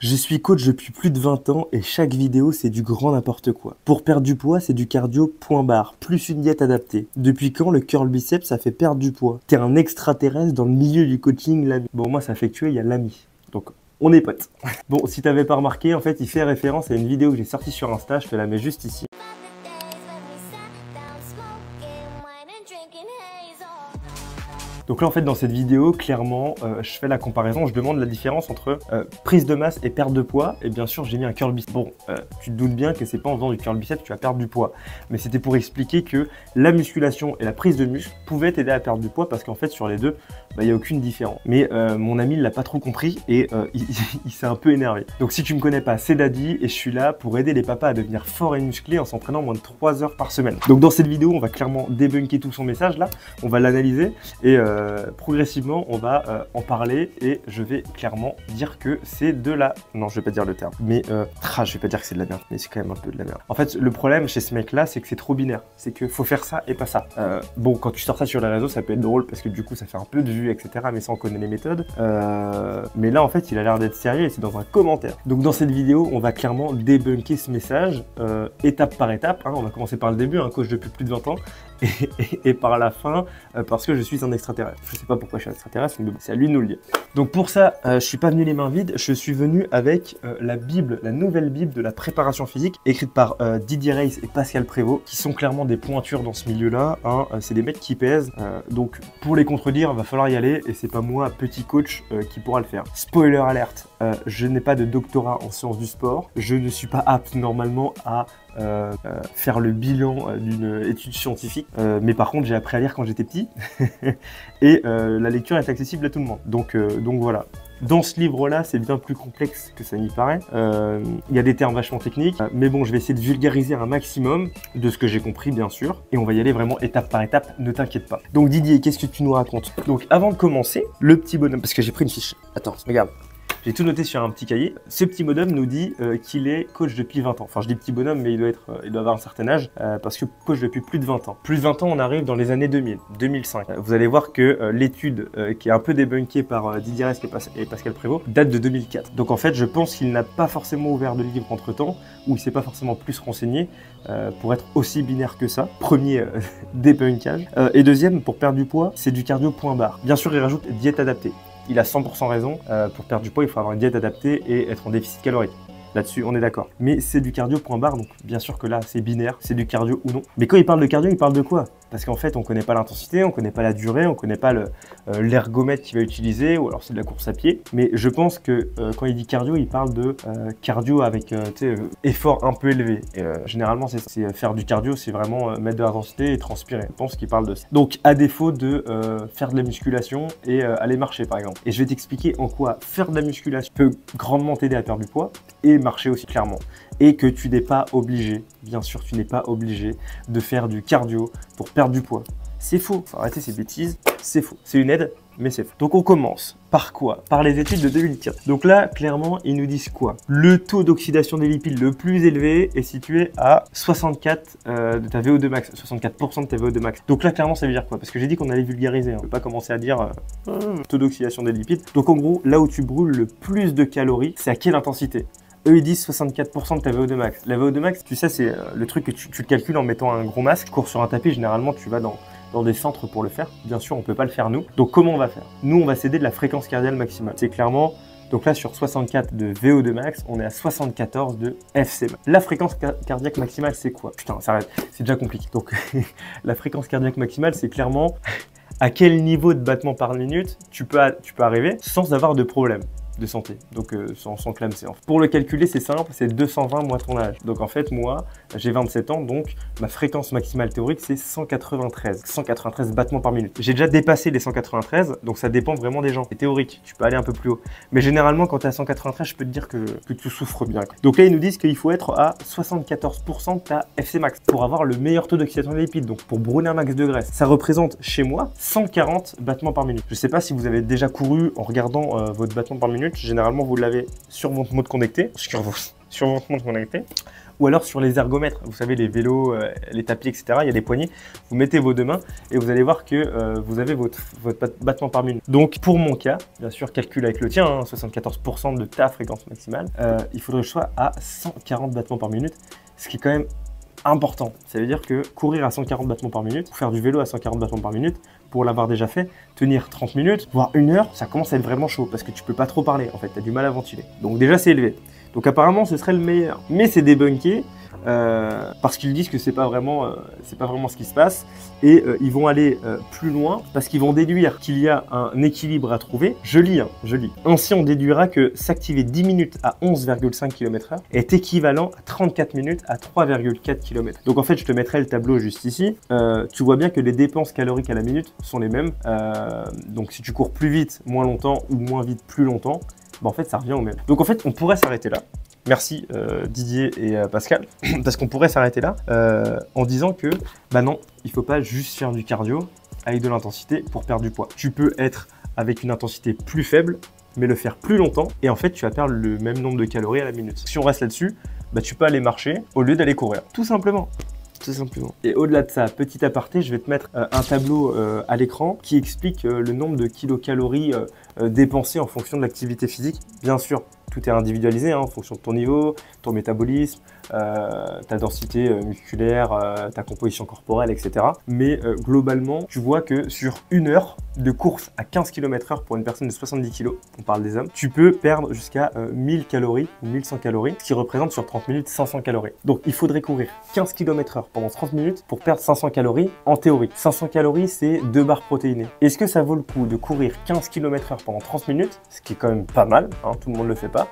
Je suis coach depuis plus de 20 ans et chaque vidéo c'est du grand n'importe quoi. Pour perdre du poids, c'est du cardio point barre, plus une diète adaptée. Depuis quand le curl biceps ça fait perdre du poids? T'es un extraterrestre dans le milieu du coaching, l'ami. Bon, moi ça fait que tuer, il y a l'ami. Donc on est potes. Bon, si t'avais pas remarqué, en fait il fait référence à une vidéo que j'ai sortie sur Insta, je te la mets juste ici. Donc là en fait dans cette vidéo clairement je fais la comparaison, je demande la différence entre prise de masse et perte de poids, et bien sûr j'ai mis un curl biceps. Bon tu te doutes bien que c'est pas en faisant du curl biceps que tu vas perdre du poids, mais c'était pour expliquer que la musculation et la prise de muscle pouvaient t'aider à perdre du poids parce qu'en fait sur les deux il n'y a aucune différence. Mais mon ami il l'a pas trop compris et il s'est un peu énervé. Donc si tu me connais pas, c'est Daddy et je suis là pour aider les papas à devenir forts et musclés en s'entraînant moins de 3 heures par semaine. Donc dans cette vidéo on va clairement débunker tout son message là, on va l'analyser et progressivement on va en parler et je vais clairement dire que c'est de la... Non je vais pas dire le terme, mais je vais pas dire que c'est de la merde, mais c'est quand même un peu de la merde. En fait le problème chez ce mec là c'est que c'est trop binaire, c'est que faut faire ça et pas ça. Bon quand tu sors ça sur les réseaux ça peut être drôle parce que du coup ça fait un peu de vues etc, mais ça on connaît les méthodes. Mais là en fait il a l'air d'être sérieux et c'est dans un commentaire. Donc dans cette vidéo on va clairement débunker ce message étape par étape, hein. On va commencer par le début, un coach depuis plus de 20 ans et par la fin parce que je suis un extraterrestre. Je sais pas pourquoi je suis un extraterrestre, mais bon, c'est à lui de nous le dire. Donc pour ça, je suis pas venu les mains vides, je suis venu avec la Bible, la nouvelle Bible de la préparation physique, écrite par Didier Reyes et Pascal Prévost, qui sont clairement des pointures dans ce milieu-là, hein. C'est des mecs qui pèsent, donc pour les contredire, il va falloir y aller, et c'est pas moi, petit coach, qui pourra le faire. Spoiler alerte, je n'ai pas de doctorat en sciences du sport, je ne suis pas apte normalement à faire le bilan d'une étude scientifique, mais par contre j'ai appris à lire quand j'étais petit et la lecture est accessible à tout le monde, donc voilà. Dans ce livre-là, c'est bien plus complexe que ça n'y paraît. Il y a des termes vachement techniques, mais bon, je vais essayer de vulgariser un maximum de ce que j'ai compris, bien sûr. Et on va y aller vraiment étape par étape, ne t'inquiète pas. Donc Didier, qu'est-ce que tu nous racontes? Donc avant de commencer, le petit bonhomme, parce que j'ai pris une fiche. Attends, regarde. J'ai tout noté sur un petit cahier. Ce petit bonhomme nous dit qu'il est coach depuis 20 ans. Enfin, je dis petit bonhomme, mais il doit avoir un certain âge parce que coach depuis plus de 20 ans. Plus de 20 ans, on arrive dans les années 2000, 2005. Vous allez voir que l'étude qui est un peu débunkée par Didier Reyes et Pascal Prévost date de 2004. Donc en fait, je pense qu'il n'a pas forcément ouvert de livre entre-temps ou il s'est pas forcément plus renseigné pour être aussi binaire que ça. Premier débunkage. Et deuxième, pour perdre du poids, c'est du cardio point barre. Bien sûr, il rajoute diète adaptée. Il a 100% raison, pour perdre du poids, il faut avoir une diète adaptée et être en déficit calorique. Là-dessus, on est d'accord. Mais c'est du cardio point barre, donc bien sûr que là, c'est binaire, c'est du cardio ou non. Mais quand il parle de cardio, il parle de quoi? Parce qu'en fait, on ne connaît pas l'intensité, on ne connaît pas la durée, on ne connaît pas l'ergomètre qu'il va utiliser, ou alors c'est de la course à pied. Mais je pense que quand il dit cardio, il parle de cardio avec effort un peu élevé. Et, généralement, c'est faire du cardio, c'est vraiment mettre de l'intensité et transpirer. Je pense qu'il parle de ça. Donc, à défaut de faire de la musculation et aller marcher, par exemple. Et je vais t'expliquer en quoi faire de la musculation peut grandement t'aider à perdre du poids et marcher aussi, clairement. Et que tu n'es pas obligé, bien sûr, tu n'es pas obligé de faire du cardio pour perdre du poids. C'est faux, faut arrêter ces bêtises, c'est faux. C'est une aide, mais c'est faux. Donc on commence par quoi? Par les études de 2004. Donc là, clairement, ils nous disent quoi? Le taux d'oxydation des lipides le plus élevé est situé à 64 de ta VO2 max, 64% de ta VO2 max. Donc là, clairement, ça veut dire quoi? Parce que j'ai dit qu'on allait vulgariser, hein. On ne peut pas commencer à dire taux d'oxydation des lipides. Donc en gros, là où tu brûles le plus de calories, c'est à quelle intensité? Eux, ils disent 64% de ta VO2 max. La VO2 max, tu sais, c'est le truc que tu le calcules en mettant un gros masque. Tu cours sur un tapis, généralement, tu vas dans des centres pour le faire. Bien sûr, on ne peut pas le faire nous. Donc, comment on va faire? Nous, on va s'aider de la fréquence cardiaque maximale. C'est clairement... Donc là, sur 64 de VO2 max, on est à 74 de FC max. La fréquence cardiaque maximale, c'est quoi? Putain, ça arrête. C'est déjà compliqué. Donc, la fréquence cardiaque maximale, c'est clairement à quel niveau de battement par minute tu peux arriver sans avoir de problème de santé, donc sans clamser. Pour le calculer, c'est simple, c'est 220 moins ton âge. Donc en fait, moi, j'ai 27 ans, donc ma fréquence maximale théorique, c'est 193 battements par minute. J'ai déjà dépassé les 193, donc ça dépend vraiment des gens. C'est théorique, tu peux aller un peu plus haut. Mais généralement, quand tu es à 193, je peux te dire que tu souffres bien, quoi. Donc là, ils nous disent qu'il faut être à 74% de ta FC max pour avoir le meilleur taux d'oxydation des lipides, donc pour brûler un max de graisse. Ça représente chez moi 140 battements par minute. Je sais pas si vous avez déjà couru en regardant votre battement par minute. Généralement, vous l'avez sur votre mode connecté, sur votre montre connectée, ou alors sur les ergomètres. Vous savez, les vélos, les tapis, etc. Il y a des poignées. Vous mettez vos deux mains et vous allez voir que vous avez votre battement par minute. Donc pour mon cas, bien sûr, calcul avec le tien, hein, 74% de ta fréquence maximale, il faudrait que je sois à 140 battements par minute, ce qui est quand même important. Ça veut dire que courir à 140 battements par minute, ou faire du vélo à 140 battements par minute, pour l'avoir déjà fait, tenir 30 minutes, voire 1 heure, ça commence à être vraiment chaud parce que tu peux pas trop parler en fait, tu as du mal à ventiler. Donc déjà c'est élevé. Donc apparemment ce serait le meilleur. Mais c'est débunké parce qu'ils disent que c'est pas vraiment ce qui se passe et ils vont aller plus loin parce qu'ils vont déduire qu'il y a un équilibre à trouver. Je lis. Ainsi on déduira que s'activer 10 minutes à 11,5 km/h est équivalent à 34 minutes à 3,4 km. Donc en fait je te mettrai le tableau juste ici. Tu vois bien que les dépenses caloriques à la minute sont les mêmes. Donc si tu cours plus vite, moins longtemps ou moins vite, plus longtemps, bah en fait ça revient au même. Donc en fait on pourrait s'arrêter là. Merci Didier et Pascal, parce qu'on pourrait s'arrêter là en disant que bah non, il ne faut pas juste faire du cardio avec de l'intensité pour perdre du poids. Tu peux être avec une intensité plus faible, mais le faire plus longtemps et en fait tu vas perdre le même nombre de calories à la minute. Si on reste là-dessus, bah, tu peux aller marcher au lieu d'aller courir, tout simplement. Et au-delà de ça, petit aparté, je vais te mettre un tableau à l'écran qui explique le nombre de kilocalories dépensées en fonction de l'activité physique. Bien sûr, tout est individualisé hein, en fonction de ton niveau, ton métabolisme, ta densité musculaire, ta composition corporelle, etc. Mais globalement, tu vois que sur 1 heure de course à 15 km/h pour une personne de 70 kg, on parle des hommes, tu peux perdre jusqu'à 1000 calories ou 1100 calories, ce qui représente sur 30 minutes 500 calories. Donc il faudrait courir 15 km/h pendant 30 minutes pour perdre 500 calories en théorie. 500 calories, c'est 2 barres protéinées. Est-ce que ça vaut le coup de courir 15 km/h pendant 30 minutes, ce qui est quand même pas mal, hein, tout le monde le fait pas,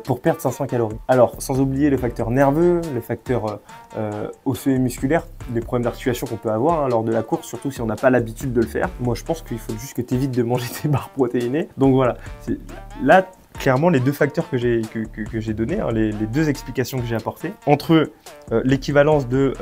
pour perdre 500 calories? Alors, sans oublier le facteur nerveux, le facteur osseux et musculaire, des problèmes d'articulation qu'on peut avoir hein, lors de la course, surtout si on n'a pas l'habitude de le faire. Moi, je pense qu'il faut juste que tu évites de manger tes barres protéinées. Donc voilà, là, clairement, les deux facteurs que j'ai donnés, hein, les deux explications que j'ai apportées, entre l'équivalence de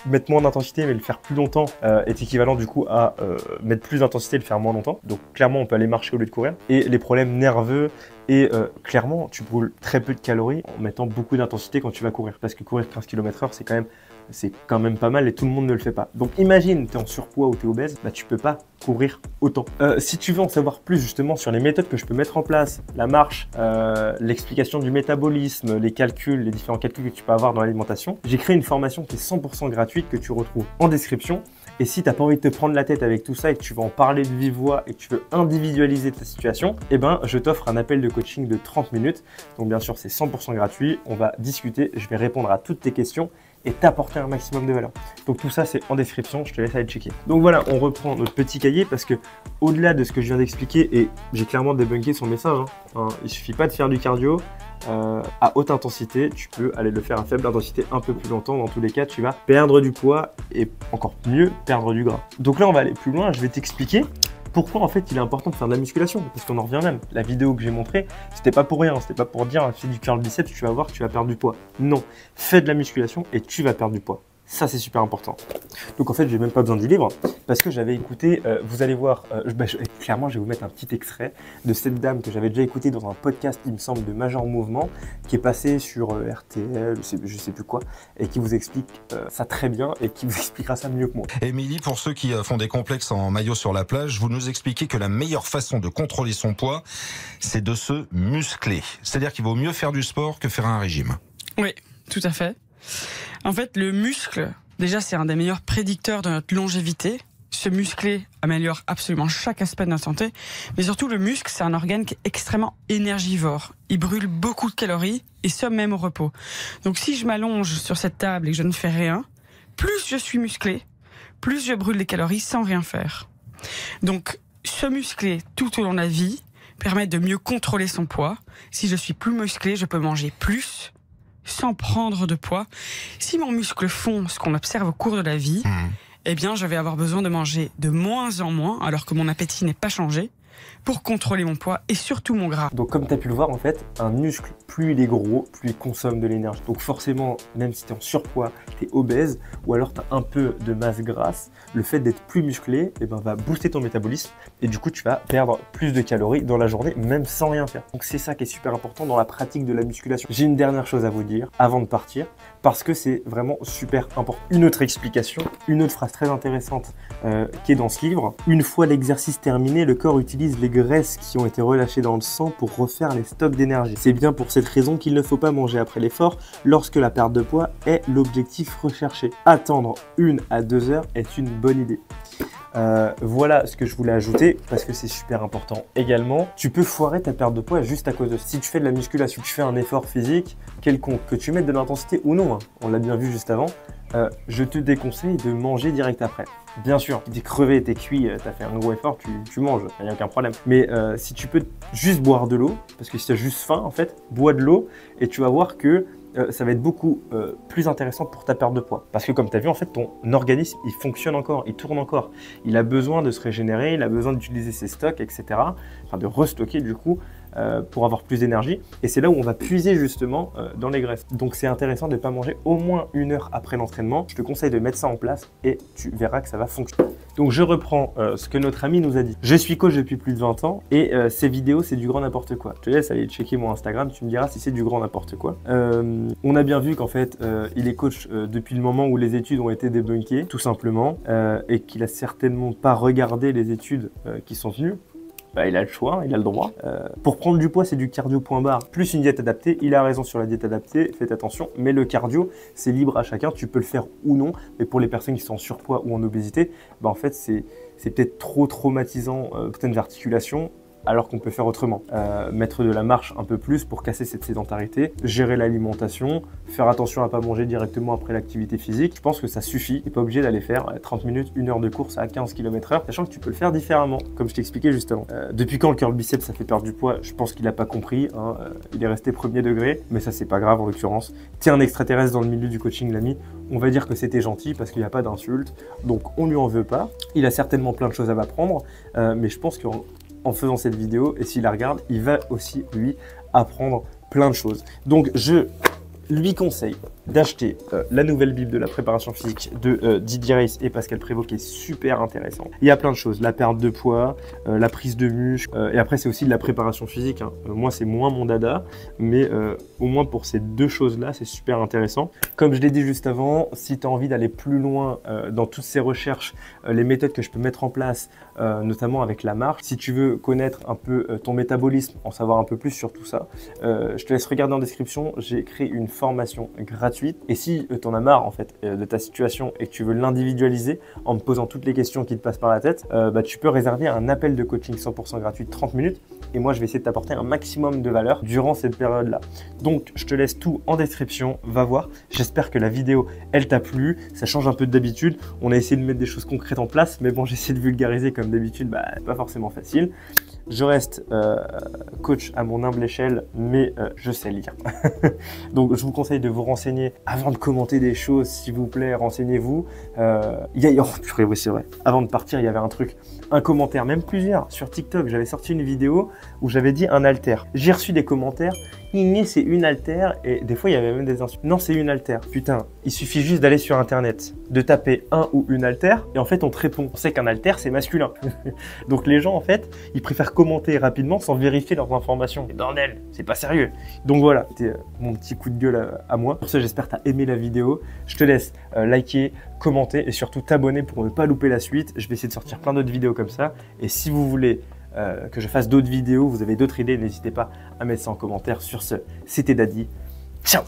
mettre moins d'intensité mais le faire plus longtemps est équivalent du coup à mettre plus d'intensité et le faire moins longtemps. Donc clairement, on peut aller marcher au lieu de courir. Et les problèmes nerveux et clairement, tu brûles très peu de calories en mettant beaucoup d'intensité quand tu vas courir. Parce que courir 15 km/h, c'est quand même pas mal et tout le monde ne le fait pas. Donc imagine, tu es en surpoids ou tu es obèse, bah, tu peux pas courir autant. Si tu veux en savoir plus justement sur les méthodes que je peux mettre en place, la marche, l'explication du métabolisme, les calculs, les différents calculs que tu peux avoir dans l'alimentation, j'ai créé une formation qui est 100% gratuite que tu retrouves en description. Et si tu n'as pas envie de te prendre la tête avec tout ça et que tu veux en parler de vive voix et que tu veux individualiser ta situation, eh ben, je t'offre un appel de coaching de 30 minutes. Donc bien sûr, c'est 100% gratuit. On va discuter, je vais répondre à toutes tes questions et t'apporter un maximum de valeur. Donc tout ça, c'est en description, je te laisse aller checker. Donc voilà, on reprend notre petit cahier parce que au-delà de ce que je viens d'expliquer, et j'ai clairement débunké son message, hein, il suffit pas de faire du cardio à haute intensité, tu peux aller le faire à faible intensité un peu plus longtemps. Dans tous les cas, tu vas perdre du poids et encore mieux, perdre du gras. Donc là, on va aller plus loin, je vais t'expliquer pourquoi en fait il est important de faire de la musculation, parce qu'on en revient même. La vidéo que j'ai montrée, c'était pas pour rien, c'était pas pour dire fais du curl biceps, tu vas voir, tu vas perdre du poids. Non, fais de la musculation et tu vas perdre du poids. Ça, c'est super important. Donc en fait, j'ai même pas besoin du livre parce que j'avais écouté, vous allez voir, clairement, je vais vous mettre un petit extrait de cette dame que j'avais déjà écouté dans un podcast, il me semble, de Major Mouvement, qui est passé sur RTL, je sais plus quoi, et qui vous explique ça très bien et qui vous expliquera ça mieux que moi. Émilie, pour ceux qui font des complexes en maillot sur la plage, vous nous expliquez que la meilleure façon de contrôler son poids, c'est de se muscler. C'est-à-dire qu'il vaut mieux faire du sport que faire un régime. Oui, tout à fait. En fait, le muscle, déjà, c'est un des meilleurs prédicteurs de notre longévité. Se muscler améliore absolument chaque aspect de notre santé. Mais surtout, le muscle, c'est un organe qui est extrêmement énergivore. Il brûle beaucoup de calories, et ça même au repos. Donc, si je m'allonge sur cette table et que je ne fais rien, plus je suis musclé, plus je brûle des calories sans rien faire. Donc, se muscler tout au long de la vie permet de mieux contrôler son poids. Si je suis plus musclé, je peux manger plus, sans prendre de poids. Si mon muscle fond, ce qu'on observe au cours de la vie, eh bien, je vais avoir besoin de manger de moins en moins, alors que mon appétit n'est pas changé, pour contrôler mon poids et surtout mon gras. Donc comme tu as pu le voir, en fait, un muscle, plus il est gros, plus il consomme de l'énergie. Donc forcément, même si tu es en surpoids, tu es obèse, ou alors tu as un peu de masse grasse, le fait d'être plus musclé va booster ton métabolisme et du coup, tu vas perdre plus de calories dans la journée, même sans rien faire. Donc c'est ça qui est super important dans la pratique de la musculation. J'ai une dernière chose à vous dire avant de partir. parce que c'est vraiment super important. Une autre explication, une autre phrase très intéressante qui est dans ce livre. Une fois l'exercice terminé, le corps utilise les graisses qui ont été relâchées dans le sang pour refaire les stocks d'énergie. C'est bien pour cette raison qu'il ne faut pas manger après l'effort lorsque la perte de poids est l'objectif recherché. Attendre 1 à 2 heures est une bonne idée. Voilà ce que je voulais ajouter parce que c'est super important. Également, tu peux foirer ta perte de poids juste à cause de ça. Si tu fais de la musculation, tu fais un effort physique quelconque, que tu mettes de l'intensité ou non, hein, on l'a bien vu juste avant, je te déconseille de manger direct après. Bien sûr, t'es crevé, t'es cuit, t'as fait un gros effort, tu manges, il n'y a aucun problème. Mais si tu peux juste boire de l'eau, parce que si tu as juste faim, en fait, bois de l'eau et tu vas voir que ça va être beaucoup plus intéressant pour ta perte de poids. Parce que comme tu as vu, en fait, ton organisme, il fonctionne encore, il tourne encore. Il a besoin de se régénérer, il a besoin d'utiliser ses stocks, etc. Enfin, de restocker du coup, pour avoir plus d'énergie. Et c'est là où on va puiser justement dans les graisses. Donc c'est intéressant de ne pas manger au moins 1 heure après l'entraînement. Je te conseille de mettre ça en place et tu verras que ça va fonctionner. Donc je reprends ce que notre ami nous a dit. Je suis coach depuis plus de 20 ans et ces vidéos, c'est du grand n'importe quoi. Je te laisse aller checker mon Instagram, tu me diras si c'est du grand n'importe quoi. On a bien vu qu'en fait, il est coach depuis le moment où les études ont été débunkées, tout simplement, et qu'il a certainement pas regardé les études qui sont venues. Bah, il a le choix, il a le droit. Pour prendre du poids, c'est du cardio point barre, plus une diète adaptée. Il a raison sur la diète adaptée, faites attention. Mais le cardio, c'est libre à chacun. Tu peux le faire ou non. Mais pour les personnes qui sont en surpoids ou en obésité, bah, en fait, c'est peut-être trop traumatisant pour certaines articulations. Alors qu'on peut faire autrement. Mettre de la marche un peu plus pour casser cette sédentarité, gérer l'alimentation, faire attention à ne pas manger directement après l'activité physique. Je pense que ça suffit. Tu n'es pas obligé d'aller faire 30 minutes, 1 heure de course à 15 km/h, sachant que tu peux le faire différemment, comme je t'expliquais juste avant. Depuis quand le curl biceps ça fait perdre du poids? Je pense qu'il n'a pas compris. Hein. Il est resté premier degré, mais ça c'est pas grave en l'occurrence. T'es un extraterrestre dans le milieu du coaching, l'ami. On va dire que c'était gentil parce qu'il n'y a pas d'insulte, donc on lui en veut pas. Il a certainement plein de choses à m'apprendre, mais je pense qu'en faisant cette vidéo, et s'il la regarde, il va aussi, lui, apprendre plein de choses. Donc, je lui conseille d'acheter la nouvelle Bible de la préparation physique de Didier Reiss et Pascal Prévost qui est super intéressant. Il y a plein de choses, la perte de poids, la prise de muscle, et après c'est aussi de la préparation physique. Hein. Moi c'est moins mon dada, mais au moins pour ces deux choses-là, c'est super intéressant. Comme je l'ai dit juste avant, si tu as envie d'aller plus loin dans toutes ces recherches, les méthodes que je peux mettre en place, notamment avec la marche, si tu veux connaître un peu ton métabolisme, en savoir un peu plus sur tout ça, je te laisse regarder en description, j'ai créé une formation gratuite. Et si tu en as marre en fait de ta situation et que tu veux l'individualiser en me posant toutes les questions qui te passent par la tête, tu peux réserver un appel de coaching 100% gratuit de 30 minutes et moi je vais essayer de t'apporter un maximum de valeur durant cette période-là. Donc je te laisse tout en description, va voir. J'espère que la vidéo elle t'a plu, ça change un peu d'habitude. On a essayé de mettre des choses concrètes en place, mais bon, j'essaie de vulgariser comme d'habitude, pas forcément facile. Je reste coach à mon humble échelle, mais je sais lire. Donc, je vous conseille de vous renseigner avant de commenter des choses, s'il vous plaît, renseignez-vous. Oui, c'est vrai. Avant de partir, il y avait un commentaire, même plusieurs, sur TikTok. J'avais sorti une vidéo où j'avais dit un haltère. J'ai reçu des commentaires. C'est une haltère, et des fois il y avait même des insultes. Non, c'est une haltère. Putain, il suffit juste d'aller sur internet, de taper un ou une haltère, et en fait on te répond. On sait qu'un haltère c'est masculin. Donc les gens en fait, ils préfèrent commenter rapidement sans vérifier leurs informations. Et bordel, c'est pas sérieux. Donc voilà, c'était mon petit coup de gueule à moi. Pour ça, j'espère que tu as aimé la vidéo. Je te laisse liker, commenter et surtout t'abonner pour ne pas louper la suite. Je vais essayer de sortir plein d'autres vidéos comme ça. Et si vous voulez que je fasse d'autres vidéos, vous avez d'autres idées, n'hésitez pas à mettre ça en commentaire. Sur ce, c'était Daddy. Ciao!